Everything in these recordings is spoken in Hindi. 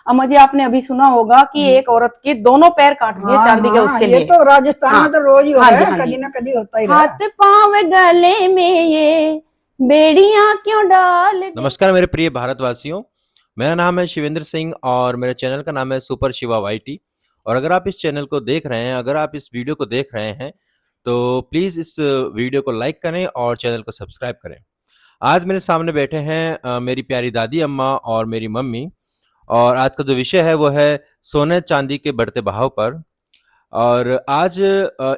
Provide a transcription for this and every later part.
अम्मा जी आपने अभी सुना होगा कि एक औरत के दोनों पैर काट दिए चांदी के उसके लिए। ये तो राजस्थान में तो रोज ही हो हाँ रहा जी, है, हाँ जी। कभी ना कभी होता ही रहा। हाथ पांव गले में ये बेड़ियां क्यों डाल दे। नमस्कार मेरे प्रिय भारतवासियों, मेरा नाम है शिवेंद्र सिंह और मेरे चैनल का नाम है सुपर शिवा वाईटी। और अगर आप इस चैनल को देख रहे हैं, अगर आप इस वीडियो को देख रहे हैं, तो प्लीज़ इस वीडियो को लाइक करें और चैनल को सब्सक्राइब करें। आज मेरे सामने बैठे हैं मेरी प्यारी दादी अम्मा और मेरी मम्मी, और आज का जो विषय है वो है सोने चांदी के बढ़ते भाव पर। और आज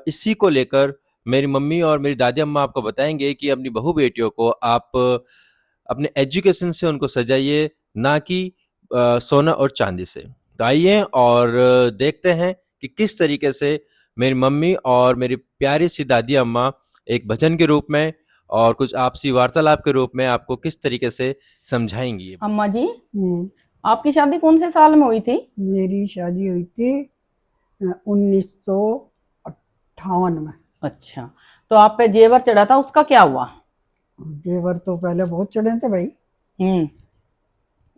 इसी को लेकर मेरी मम्मी और मेरी दादी अम्मा आपको बताएंगे कि अपनी बहू बेटियों को आप अपने एजुकेशन से उनको सजाइए, ना कि सोना और चांदी से। तो आइए और देखते हैं कि किस तरीके से मेरी मम्मी और मेरी प्यारी सी दादी अम्मा एक भजन के रूप में और कुछ आपसी वार्तालाप के रूप में आपको किस तरीके से समझाएंगी। अम्मा जी आपकी शादी कौन से साल में हुई थी? मेरी शादी हुई थी 1958 में। अच्छा, तो आप पे जेवर चढ़ा था, उसका क्या हुआ? जेवर तो पहले बहुत चढ़े थे भाई। हम्म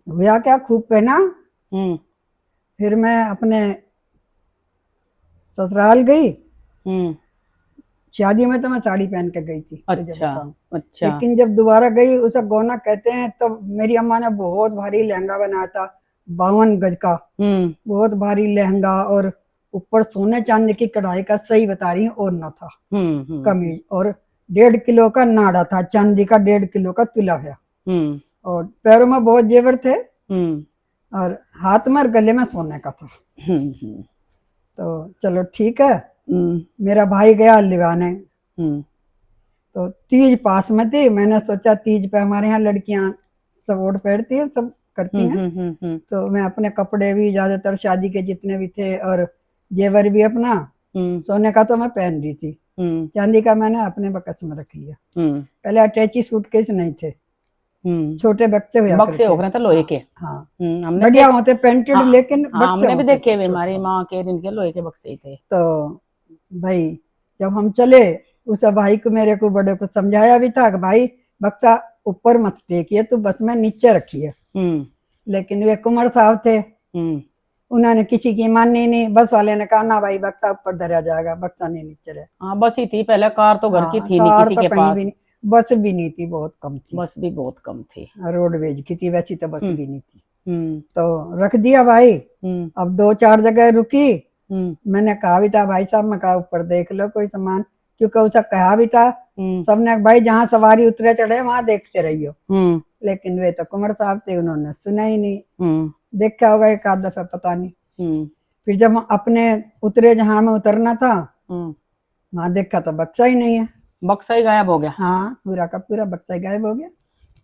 हुआ क्या, खूब पहना। हम्म फिर मैं अपने ससुराल गई। शादी में तो मैं साड़ी पहन के गई थी। अच्छा अच्छा। लेकिन जब दोबारा गई, उसे गौना कहते हैं, तो मेरी अम्मा ने बहुत भारी लहंगा बनाया था, 52 गज का। बहुत भारी लहंगा, और ऊपर सोने चांदी की कढ़ाई का, सही बता रही हूँ, और न था कमीज, और 1.5 किलो का नाड़ा था, चांदी का 1.5 किलो का तुला है। और पैरों में बहुत जेवर थे, और हाथ में और गले में सोने का था। तो चलो ठीक है, मेरा भाई गया लिवाने। तो तीज पास में थी, मैंने सोचा तीज पे हमारे यहाँ लड़कियां सब ओढ़ पहनती हैं, सब करती हैं। तो मैं अपने कपड़े भी ज्यादातर शादी के जितने भी थे, और जेवर भी अपना सोने का तो मैं पहन रही थी, चांदी का मैंने अपने बक्स में रख लिया। पहले अटैची सूटकेस नहीं थे, छोटे बक्से बक्से हो रहे थे लोहे के। हाँ, हमने बढ़िया होते पेंटेड, लेकिन हमने भी देखे हुए, हमारी माँ के इनके लोहे के बक्से ही थे। तो भाई जब हम चले, उस भाई को, मेरे को, बड़े को समझाया भी था कि भाई बक्सा ऊपर मत टेकिए, तो बस में नीचे रखिए। लेकिन वे कुंवर साहब थे, उन्होंने किसी की मानी नहीं। बस वाले ने कहा ना भाई, बक्सा ऊपर धरा जाएगा, बक्सा नहीं नीचे रहे। हाँ, बस ही थी पहले, कार तो घर की थी नहीं किसी के पास। भी नहीं, बस भी नहीं थी, बहुत कम थी। बस भी बहुत कम थी, रोडवेज की थी, वैसी तो बस भी नहीं थी। तो रख दिया भाई। अब 2-4 जगह रुकी। मैंने कहा भी था भाई साहब, मैं कहा ऊपर देख लो कोई सामान, क्योंकि उसे कहा भी था सबने, भाई जहाँ सवारी उतरे चढ़े वहां देखते रहियो। लेकिन वे तो कुंवर साहब थे, उन्होंने सुना ही नहीं। देखा होगा एक आध दफा, पता नहीं। फिर जब अपने उतरे जहां में उतरना था, वहां देखा तो बक्सा ही नहीं है। बक्सा ही गायब हो गया। हाँ, पूरा का पूरा बक्सा ही गायब हो गया।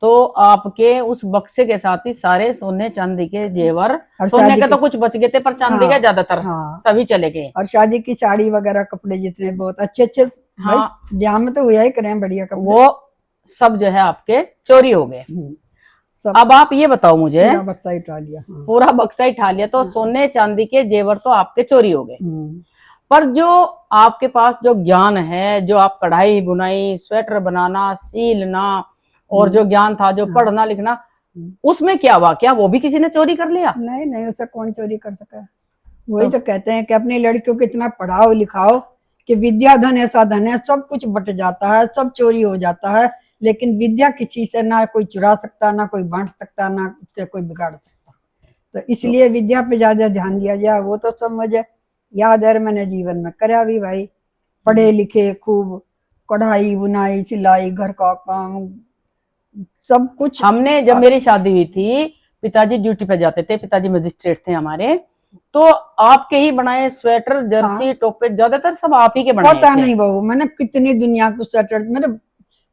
तो आपके उस बक्से के साथ ही सारे सोने चांदी के जेवर, सोने के तो कुछ बच गए थे, पर चांदी के ज्यादातर सभी चले गए। और शादी की साड़ी वगैरह, कपड़े जितने बहुत अच्छे अच्छे, ब्याह में तो हुआ ही करें बढ़िया कपड़े, वो सब जो है आपके चोरी हो गए। अब आप ये बताओ मुझे, पूरा बक्सा ही उठा लिया। पूरा बक्सा ही उठा लिया, तो सोने चांदी के जेवर तो आपके चोरी हो गए, पर जो आपके पास जो ज्ञान है, जो आप कढ़ाई बुनाई, स्वेटर बनाना, सीलना, और जो ज्ञान था, जो पढ़ना लिखना, उसमें क्या हुआ? क्या वो भी किसी ने चोरी कर लिया? नहीं नहीं, उसे कौन चोरी कर सका। वही तो कहते हैं कि अपनी लड़कियों को इतना पढ़ाओ लिखाओ कि विद्या धन ऐसा धन है, सब कुछ बट जाता है, सब चोरी हो जाता है, लेकिन विद्या किसी से ना कोई चुरा सकता, ना कोई बांट सकता, ना उससे कोई बिगाड़ सकता। तो इसलिए विद्या पे ज्यादा ध्यान दिया जाए। वो तो सब मुझे याद है, मैंने जीवन में करा भी भाई, पढ़े लिखे खूब, कढ़ाई बुनाई सिलाई, घर का काम, सब कुछ। हमने जब मेरी शादी हुई थी, पिताजी ड्यूटी पे जाते थे, पिताजी मजिस्ट्रेट थे हमारे, तो आपके ही बनाए स्वेटर, जर्सी, टोपे, ज्यादातर सब आप ही के बनाए थे। पता नहीं बहू, मैंने कितनी दुनिया को स्वेटर,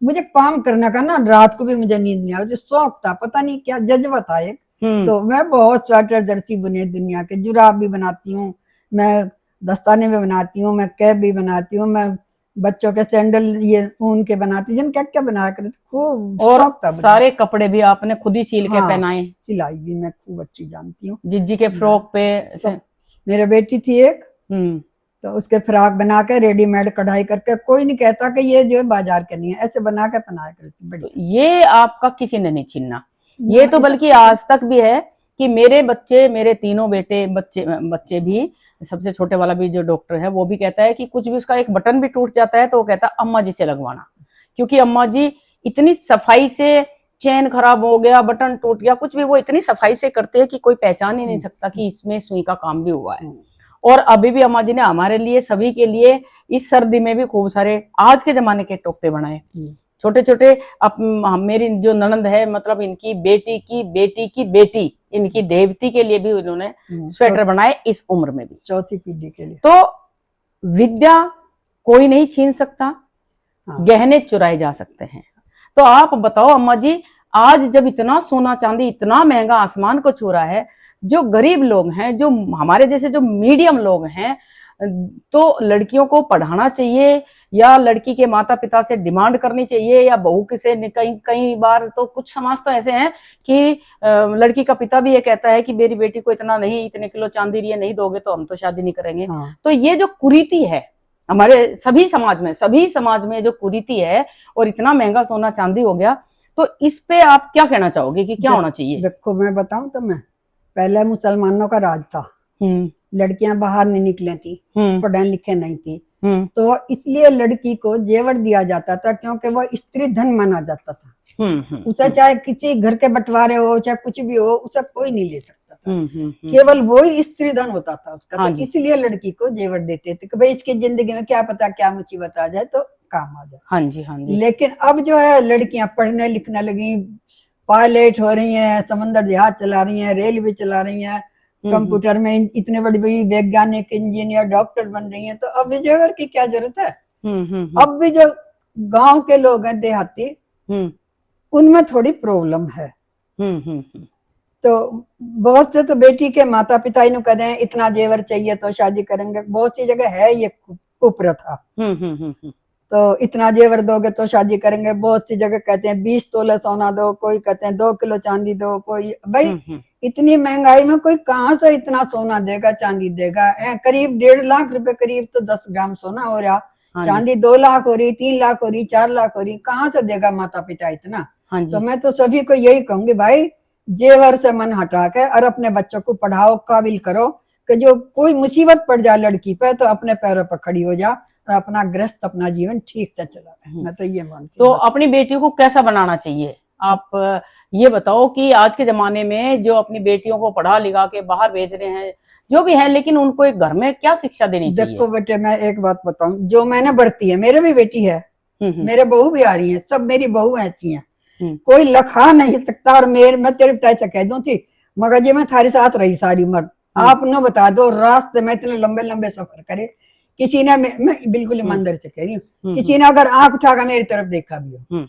मुझे काम करने का ना, रात को भी मुझे नींद नहीं आती, शौक था, पता नहीं क्या जज्बा था एक। तो मैं बहुत स्वेटर जर्सी बुने, दुनिया के जुराब भी बनाती हूँ मैं, दस्ताने भी बनाती हूँ मैं, कैप भी बनाती हूँ मैं, बच्चों के सैंडल ये ऊन के बनाती हूँ, क्या क्या बनाया करती, खूब शौक था। सारे कपड़े भी आपने खुद ही सील के पहनाए? सिलाई भी मैं खूब अच्छी जानती हूँ। जिज्जी के फ्रॉक पे, मेरे बेटी थी एक, तो उसके फ्रॉक बना के रेडीमेड कढ़ाई करके, कोई नहीं कहता कि ये जो है बाजार के नहीं है, ऐसे बना के पहनाया करती। तो ये आपका किसी ने नहीं छीनना, ये तो बल्कि आज तक भी है कि मेरे बच्चे, मेरे तीनों बच्चे भी, सबसे छोटे वाला भी जो डॉक्टर है वो भी कहता है कि कुछ भी उसका एक बटन भी टूट जाता है तो वो कहता है अम्मा जी से लगवाना, क्योंकि अम्मा जी इतनी सफाई से, चेन खराब हो गया, बटन टूट गया, कुछ भी वो इतनी सफाई से करते हैं कि कोई पहचान ही नहीं सकता कि इसमें सुई का काम भी हुआ है। और अभी भी अम्मा जी ने हमारे लिए, सभी के लिए, इस सर्दी में भी खूब सारे आज के जमाने के टोकते बनाए, छोटे छोटे। मेरी जो ननंद है, मतलब इनकी बेटी की बेटी की बेटी, इनकी देवती के लिए भी उन्होंने स्वेटर बनाए इस उम्र में भी, चौथी पीढ़ी के लिए। तो विद्या कोई नहीं छीन सकता, हाँ। गहने चुराए जा सकते हैं। तो आप बताओ अम्मा जी, आज जब इतना सोना चांदी इतना महंगा आसमान को छू रहा है, जो गरीब लोग हैं, जो हमारे जैसे जो मीडियम लोग हैं, तो लड़कियों को पढ़ाना चाहिए या लड़की के माता पिता से डिमांड करनी चाहिए, या बहू किसे, कई बार तो कुछ समाज तो ऐसे हैं कि लड़की का पिता भी ये कहता है कि मेरी बेटी को इतने किलो चांदी लिए नहीं दोगे तो हम तो शादी नहीं करेंगे। हाँ। तो ये जो कुरीति है हमारे सभी समाज में जो कुरीति है, और इतना महंगा सोना चांदी हो गया, तो इस पे आप क्या कहना चाहोगे कि क्या होना चाहिए? देखो मैं बताऊं तो, मैं पहले मुसलमानों का राज था, लड़कियां बाहर नहीं निकले थी, पढ़े लिखे नहीं थी, तो इसलिए लड़की को जेवर दिया जाता था, क्योंकि वो स्त्री धन माना जाता था। उसे चाहे किसी घर के बंटवारे हो, चाहे कुछ भी हो, उसे कोई नहीं ले सकता था, केवल वो ही स्त्री धन होता था उसका। हाँ तो इसलिए लड़की को जेवर देते थे कि भाई इसकी जिंदगी में क्या पता क्या मुसीबत आ जाए तो काम आ जाए। हाँ जी, हाँ जी। लेकिन अब जो है लड़कियां पढ़ने लिखने लगी, पायलट हो रही हैं, समंदर जहाज चला रही हैं, रेलवे चला रही हैं, कंप्यूटर में इतने बड़ी बड़ी वैज्ञानिक, इंजीनियर, डॉक्टर बन रही हैं, तो अब जेवर की क्या जरूरत है। अब भी जो गांव के लोग हैं, देहाती, उनमें थोड़ी प्रॉब्लम है। तो बहुत से तो बेटी के माता पिता इन्हें कहते हैं इतना जेवर चाहिए तो शादी करेंगे। बहुत सी जगह है ये कुप्रथा, तो इतना जेवर दोगे तो शादी करेंगे। बहुत सी जगह कहते हैं 20 तोले सोना दो, कोई कहते हैं 2 किलो चांदी दो, कोई भाई इतनी महंगाई में कोई कहाँ से इतना सोना देगा, चांदी देगा। करीब 1.5 लाख रुपए करीब तो 10 ग्राम सोना हो रहा, चांदी 2 लाख हो रही, 3 लाख हो रही, 4 लाख हो रही, कहाँ से देगा माता पिता इतना। तो मैं तो सभी को यही कहूंगी, भाई जेवर से मन हटा के और अपने बच्चों को पढ़ाओ, काबिल करो कि जो कोई मुसीबत पड़ जाए लड़की पे तो अपने पैरों पर खड़ी हो जा और अपना गृहस्थ, अपना जीवन ठीक से चला। मैं तो ये मानती हूँ। तो अपनी बेटियों को कैसा बनाना चाहिए? आप ये बताओ कि आज के जमाने में जो अपनी बेटियों को पढ़ा लिखा के बाहर भेज रहे हैं, जो भी है, लेकिन उनको एक घर में क्या शिक्षा देनी चाहिए? देखो बेटे, मैं एक बात बताऊं, जो मैंने बढ़ती है, मेरे भी बेटी है, मेरे बहू भी आ रही है, सब मेरी बहू अच्छी है, कोई लखा नहीं सकता। और मैं तेरे पिता से कह दूं थी, मगर जी मैं थारी साथ रही सारी उम्र, आप न बता दो रास्ते में इतने लंबे लंबे सफर करे, किसी ने, मैं बिल्कुल ईमानदारी से कह रही हूँ, किसी ने अगर आंख उठाकर मेरी तरफ देखा भी हो,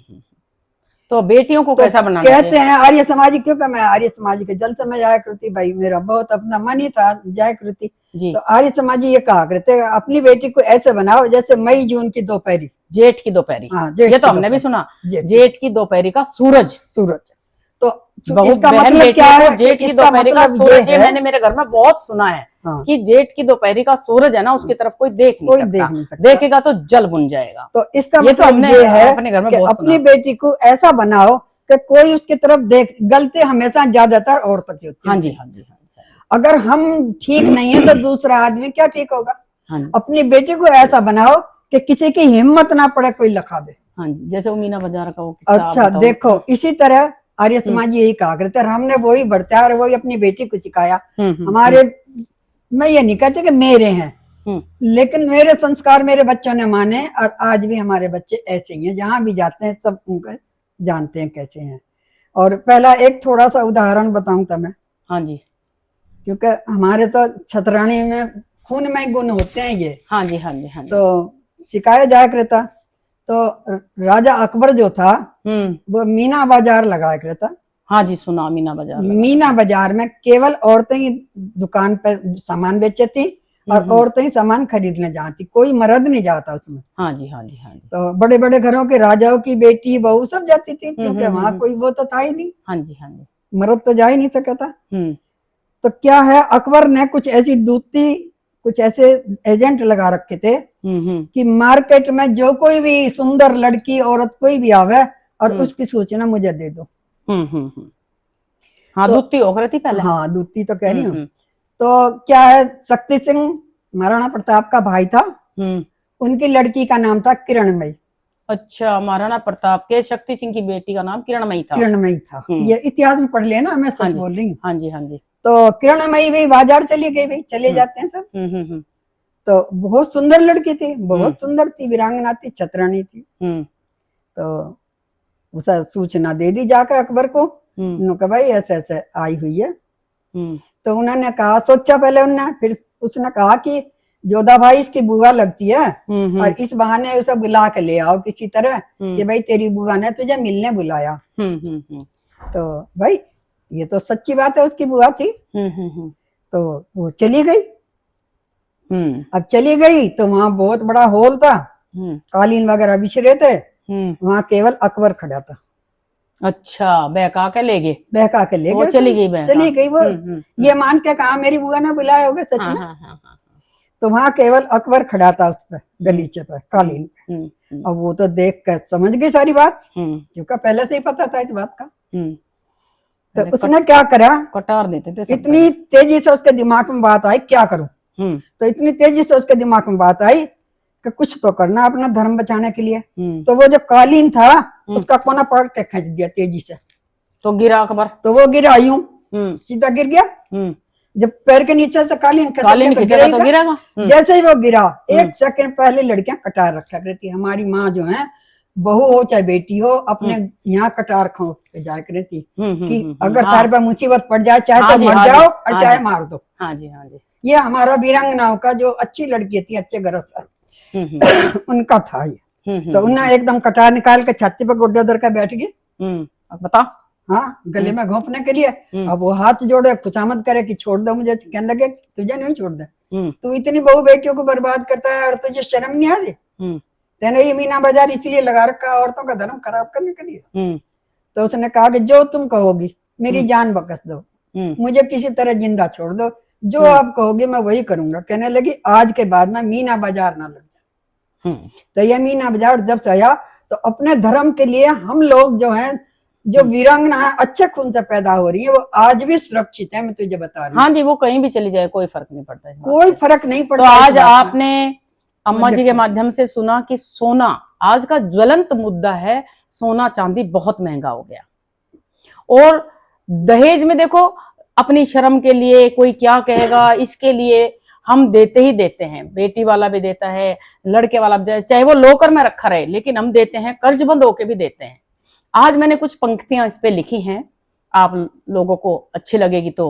तो बेटियों को कैसा बनाना कहते हैं आर्य समाजी, क्योंकि मैं आर्य समाजी के जल समय जाया करती, भाई मेरा बहुत अपना मन ही था जाया करती। तो आर्य समाजी ये कहा करते अपनी बेटी को ऐसे बनाओ जैसे मई जून की दोपहरी, जेठ की दोपहरी। हाँ, ये तो हमने भी सुना, जेठ की दोपहरी का सूरज। तो इसका मतलब क्या है? जेठ की दोपहरी का सूरज, ये मैंने मेरे घर में बहुत सुना है कि जेठ की दोपहरी का सूरज है ना, उसकी तरफ कोई देख नहीं सकता, देखेगा तो जल बुन जाएगा। तो इसका मतलब ये है अपने घर में अपनी बेटी को ऐसा बनाओ कि कोई उसकी तरफ देख। गलती हमेशा ज्यादातर औरतों की होती है। हाँ जी, हाँ जी। अगर हम ठीक नहीं है तो दूसरा आदमी क्या ठीक होगा। अपनी बेटी को ऐसा बनाओ कि किसी की हिम्मत ना पड़े कोई लखा दे। हाँ जी, जैसे वो मीना बाजार का वो अच्छा देखो, इसी तरह आर्य समाज यही कहा करते, हमने वही बढ़ता और वही अपनी बेटी को सिखाया। हमारे, मैं ये नहीं कहती कि मेरे हैं, लेकिन मेरे संस्कार मेरे बच्चों ने माने, और आज भी हमारे बच्चे ऐसे ही हैं, जहां भी जाते हैं सब उनको जानते हैं कैसे हैं। और पहला एक थोड़ा सा उदाहरण बताऊं तो मैं, हाँ जी, क्योंकि हमारे तो छतरानी में खून में गुण होते हैं ये। हाँ जी, हाँ जी, हाँ जी। तो सिखाया जाया करता, तो राजा अकबर जो था वो मीना बाजार लगाया करता। हाँ जी, सुना मीना बाजार। मीना बाजार में केवल औरतें ही दुकान पर सामान बेचती थी और औरतें ही सामान खरीदने जाती, कोई मर्द नहीं जाता उसमें। हाँ जी, हाँ जी, हाँ जी। तो बड़े बड़े घरों के राजाओं की बेटी बहू सब जाती थी, क्योंकि वहां कोई वो तो था ही नहीं। हाँ जी, हाँ जी। मर्द तो जा ही नहीं सका था। तो क्या है, अकबर ने कुछ ऐसी दूती, कुछ ऐसे एजेंट लगा रखे थे कि मार्केट में जो कोई भी सुंदर लड़की औरत कोई भी आवे और उसकी सूचना मुझे दे दो। हाँ, तो दूती हो रही थी पहले। हाँ, दूती तो कह रही हूँ। हम्म, तो क्या है, शक्ति सिंह महाराणा प्रताप का भाई था, हम्म। उनकी लड़की का नाम था किरणमयी। अच्छा, महाराणा प्रताप के शक्ति सिंह की बेटी का नाम किरणमयी था। किरणमयी था, ये इतिहास में पढ़ लेना, मैं हाँ सच जी, बोल रही हूँ। हाँ जी, हाँ जी। तो किरणमयी भी बाजार चली गई, भाई चले जाते हैं सब। हम्म। तो बहुत सुंदर लड़की थी, बहुत सुंदर थी, वीरांगना थी, छतरानी थी। तो उसे सूचना दे दी जाकर अकबर को, उन्होंने भाई ऐसे ऐसे आई हुई है। तो उन्होंने कहा, सोचा पहले उन्होंने, फिर उसने कहा कि जोधा भाई इसकी बुआ लगती है, और इस बहाने उसे बुला के ले आओ किसी तरह, कि भाई तेरी बुआ ने तुझे मिलने बुलाया। तो भाई ये तो सच्ची बात है, उसकी बुआ थी। तो वो चली गई। अब चली गई तो वहां बहुत बड़ा हॉल था, कालीन वगैरह बिछरे थे, वहां केवल अकबर खड़ा था। अच्छा, बहका के ले गए। बहका के ले गए, चली गई बहका। चली गई वो, ये मान के कहा मेरी बुआ ने बुलाए होगे सच में। तो वहां केवल अकबर खड़ा था उस पर, गलीचे पर, कालीन पे। अब वो तो देख कर समझ गई सारी बात, क्योंकि पहले से ही पता था इस बात का। तो उसने क्या करा, कटार देते थे। इतनी तेजी से उसके दिमाग में बात आई, क्या करूं। तो इतनी तेजी से उसके दिमाग में बात आई कि कुछ तो करना अपना धर्म बचाने के लिए। तो वो जो कालीन था उसका कोना पकड़ के खींच दिया तेजी से। तो गिरा अकबर। तो वो गिरा यूं, सीधा गिर गया। जब पैर के नीचे से कालीन खींचा तो गिरेगा। जैसे ही वो गिरा, एक सेकंड पहले लड़कियां कटार रखा करती, हमारी माँ जो है, बहू हो चाहे बेटी हो, अपने यहाँ कटार खो के जाया करती कि अगर तार पर मुसीबत पड़ जाए, चाहे तो मर जाओ और चाहे मार दो। हाँ जी, हाँ जी। ये हमारा वीरांगनाओं का जो अच्छी लड़की थी, अच्छे घर था, उनका था ये। तो उन्हें एकदम कटार निकाल के छाती पर गोड्डा दर का बैठ गई। बता, हाँ, गले में घोंपने के लिए। अब वो हाथ जोड़े, खुशामद करे कि छोड़ दो मुझे, कहने लगे तुझे नहीं छोड़ दे, तू इतनी बहू बेटियों को बर्बाद करता है और तुझे शर्म नहीं आ रही? तेने ये मीना बाजार इसलिए लगा रखा है औरतों का धर्म खराब करने के लिए। तो उसने कहा कि जो तुम कहोगी, मेरी जान बख्श दो, मुझे किसी तरह जिंदा छोड़ दो, जो आप कहोगे मैं वही करूंगा। कहने लगी आज के बाद में मीना बाजार ना लग जाए। तो ये मीना बाजार जब से आया, तो अपने धर्म के लिए हम लोग जो हैं, जो वीरांगना है, अच्छे खून से पैदा हो रही है, वो आज भी सुरक्षित है, मैं तुझे बता रही हूँ। हाँ जी, वो कहीं भी चली जाए कोई फर्क नहीं पड़ता है, कोई फर्क नहीं पड़ता। तो आज आपने अम्मा जी के माध्यम से सुना कि सोना आज का ज्वलंत मुद्दा है। सोना चांदी बहुत महंगा हो गया, और दहेज में देखो, अपनी शर्म के लिए कोई क्या कहेगा इसके लिए हम देते ही देते हैं। बेटी वाला भी देता है, लड़के वाला भी देता है, चाहे वो लॉकर में रखा रहे, लेकिन हम देते हैं, कर्जबंद होके भी देते हैं। आज मैंने कुछ पंक्तियां इस पे लिखी हैं, आप लोगों को अच्छी लगेगी तो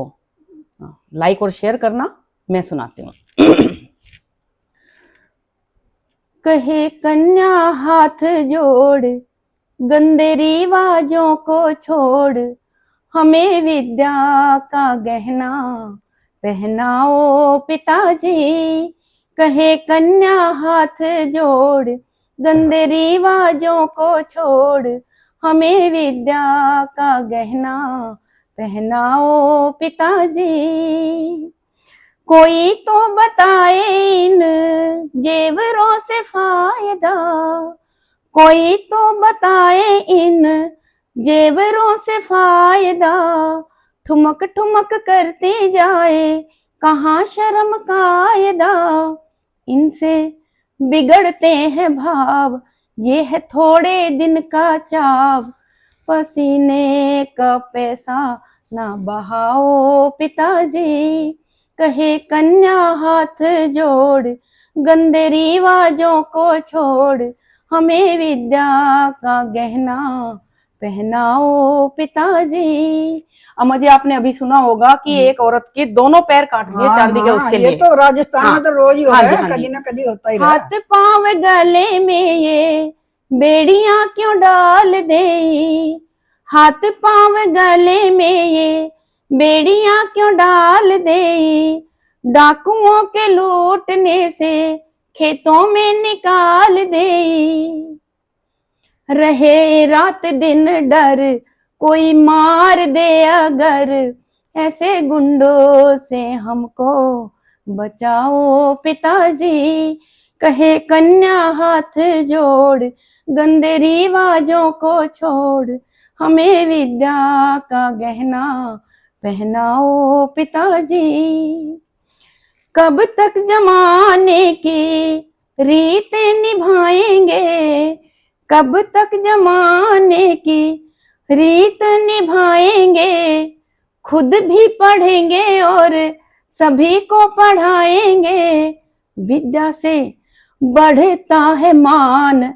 लाइक और शेयर करना। मैं सुनाती हूँ। कहे कन्या हाथ जोड़, गंदे रिवाजों को छोड़, हमें विद्या का गहना पहनाओ पिताजी। कहे कन्या हाथ जोड़, गंदे रिवाजों को छोड़, हमें विद्या का गहना पहनाओ पिताजी। कोई तो बताए इन जेवरों से फायदा, कोई तो बताए इन जेवरों से फायदा, ठुमक ठुमक करते जाए कहाँ शर्म कायदा। इनसे बिगड़ते हैं भाव, ये है थोड़े दिन का चाव, पसीने का पैसा ना बहाओ पिताजी। कहे कन्या हाथ जोड़, गंदे रिवाजों को छोड़, हमें विद्या का गहना पहनाओ पिताजी। अम्मा जी, आपने अभी सुना होगा कि एक औरत के दोनों पैर काट दिए चांदी के उसके लिए। ये तो राजस्थान में तो रोज ही हो रहा है, कभी ना कभी होता ही रहा। हाथ पांव गले में ये बेड़ियां क्यों डाल दे, हाथ पांव गले में ये बेड़ियां क्यों डाल दे, डाकुओं के लूटने से खेतों में निकाल दे। रहे रात दिन डर कोई मार दे अगर, ऐसे गुंडों से हमको बचाओ पिताजी। कहे कन्या हाथ जोड़, गंदे रिवाजों को छोड़, हमें विद्या का गहना पहनाओ पिताजी। कब तक जमाने की रीतें निभाएंगे, कब तक जमाने की रीत निभाएंगे, खुद भी पढ़ेंगे और सभी को पढ़ाएंगे। विद्या से बढ़ता है मान,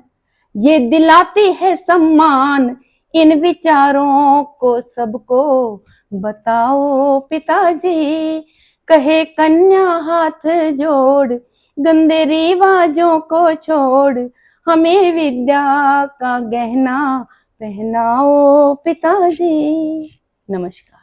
ये दिलाती है सम्मान, इन विचारों को सबको बताओ पिताजी। कहे कन्या हाथ जोड़, गंदे रिवाजों को छोड़, हमें विद्या का गहना पहनाओ पिताजी। नमस्कार।